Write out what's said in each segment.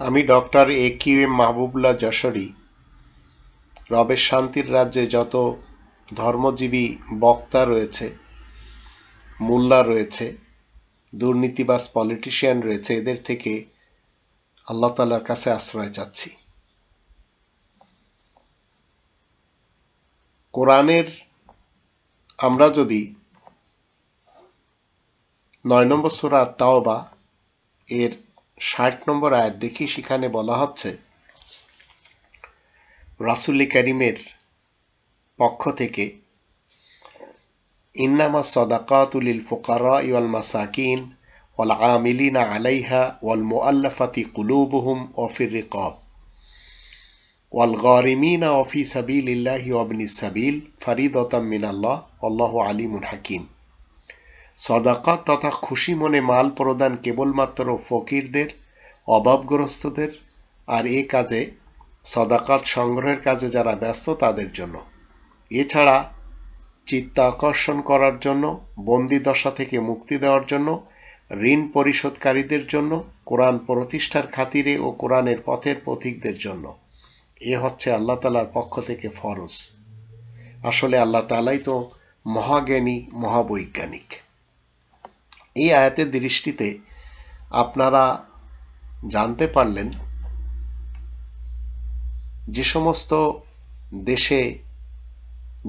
আমি ডক্টর এ.কিউ.এম মাহবুবুল্লাহ যশোরী রবের শান্তির রাজ্যে যত ধর্মজীবী বক্তা রয়েছে, মোল্লা রয়েছে, দুর্নীতিবাজ পলিটিশিয়ান রয়েছে, এদের থেকে আল্লাহ তাআলার কাছে আশ্রয় চাচ্ছি। কোরআনের আমরা যদি 9 নম্বর সূরা তাওবা এর 60 নম্বর আয়াত দেখি, সেখানে বলা হচ্ছে রাসূল কারীমের পক্ষ থেকে ইন্নামা সাদাকাতু লিল ফুকারাই ওয়াল মাসাকিন ওয়াল আমিলিনা আলাইহা ওয়াল মুআল্লাফাতি কুলুবুহুম ওয়া ফির রিকাব ওয়াল গারিমিনা ওয়া ফি সাবিলিল্লাহি ওয়া ইবনিস সাবিল ফারিদাতাম মিনাল্লাহ আল্লাহু আলিমুন হাকিম। সাদাকাত তথা খুশি মনে মাল প্রদান কেবলমাত্র ফকিরদের, অভাবগ্রস্তদের আর এ কাজে সাদাকাত সংগ্রহের কাজে যারা ব্যস্ত তাদের জন্য। এছাড়া চিত্ত আকর্ষণ করার জন্য, বন্দি দশা থেকে মুক্তি দেওয়ার জন্য, ঋণ পরিশোধকারীদের জন্য, কোরআন প্রতিষ্ঠার খাতিরে ও কোরআনের পথের পথিকদের জন্য। এ হচ্ছে আল্লাহ তাআলার পক্ষ থেকে ফরজ। আসলে আল্লাহ তাআলাই তো মহাজ্ঞানী, মহাবৈজ্ঞানিক। এই আয়াতের দৃষ্টিতে আপনারা জানতে পারলেন যে সমস্ত দেশে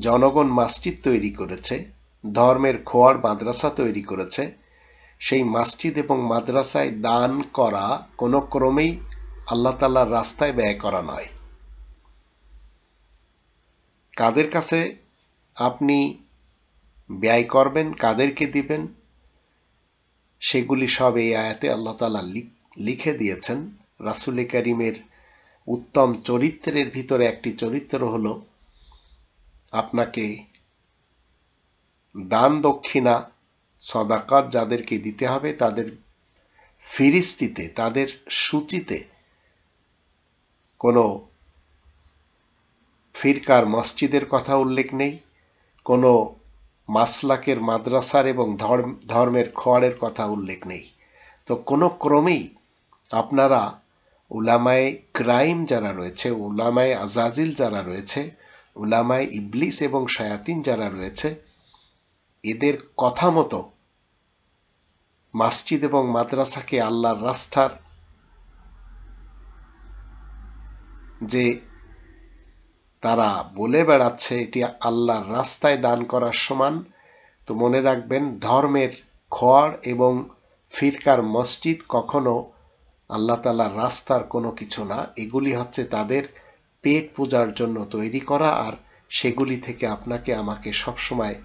জনগণ মসজিদ তৈরি করেছে, ধর্মের খোয়ার মাদ্রাসা তৈরি করেছে, সেই মসজিদ এবং মাদ্রাসায় দান করা কোনো ক্রমেই আল্লাহ তাআলার রাস্তায় ব্যয় করা নয়। কাদের কাছে আপনি ব্যয় করবেন, কাদেরকে দিবেন, সেগুলি সব এই আয়াতে আল্লাহ তাআলা লিখে দিয়েছেন। রাসূল কারীমের উত্তম চরিত্রের ভিতরে একটি চরিত্র হলো আপনাকে দান দক্ষিণা সাদাকাত যাদেরকে দিতে হবে তাদের ফিরিস্তিতে, তাদের সূচিতে কোনো ফিরকার মসজিদের কথা উল্লেখ নেই, কোনো মাসলাকের মাদ্রাসার এবং ধর্মের খোয়ারের কথা উল্লেখ নেই। তো কোনো ক্রমেই আপনারা উলামায়ে ক্রাইম যারা রয়েছে, উলামায়ে আজাজিল যারা রয়েছে, উলামায়ে ইবলিস এবং শায়াতিন যারা রয়েছে, এদের কথা মতো মসজিদ এবং মাদ্রাসাকে আল্লাহর রাস্তার যে তারা বলে বেড়াচ্ছে এটি আল্লাহর রাস্তায় দান করার সমান, তো মনে রাখবেন ধর্মের খোয়ার এবং ফিরকার মসজিদ কখনো আল্লাহ তাআলার রাস্তার কোনো কিছু না। এগুলি হচ্ছে তাদের পেট পূজার জন্য তৈরি করা, আর সেগুলি থেকে আপনাকে আমাকে সবসময়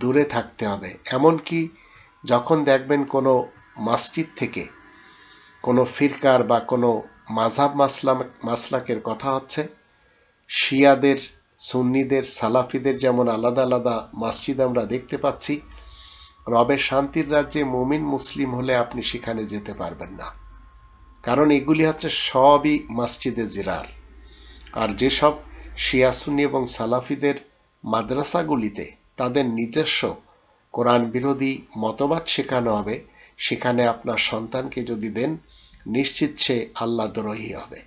দূরে থাকতে হবে। এমনকি যখন দেখবেন কোনো মসজিদ থেকে কোনো ফিরকার বা কোনো মাযহাব মাসলাকের কথা হচ্ছে, শিয়াদের, সুন্নিদের, সালাফিদের যেমন আলাদা আলাদা মসজিদ আমরা দেখতে পাচ্ছি, রবের শান্তির রাজ্যে মুমিন মুসলিম হলে আপনি সেখানে যেতে পারবেন না, কারণ এগুলি হচ্ছে সবই মসজিদে জিরার। আর যেসব শিয়া সুন্নি এবং সালাফিদের মাদ্রাসাগুলিতে তাদের নিজস্ব কোরআন বিরোধী মতবাদ শেখানো হবে, সেখানে আপনার সন্তানকে যদি দেন, নিশ্চিত সে আল্লাহ দ্রোহী হবে।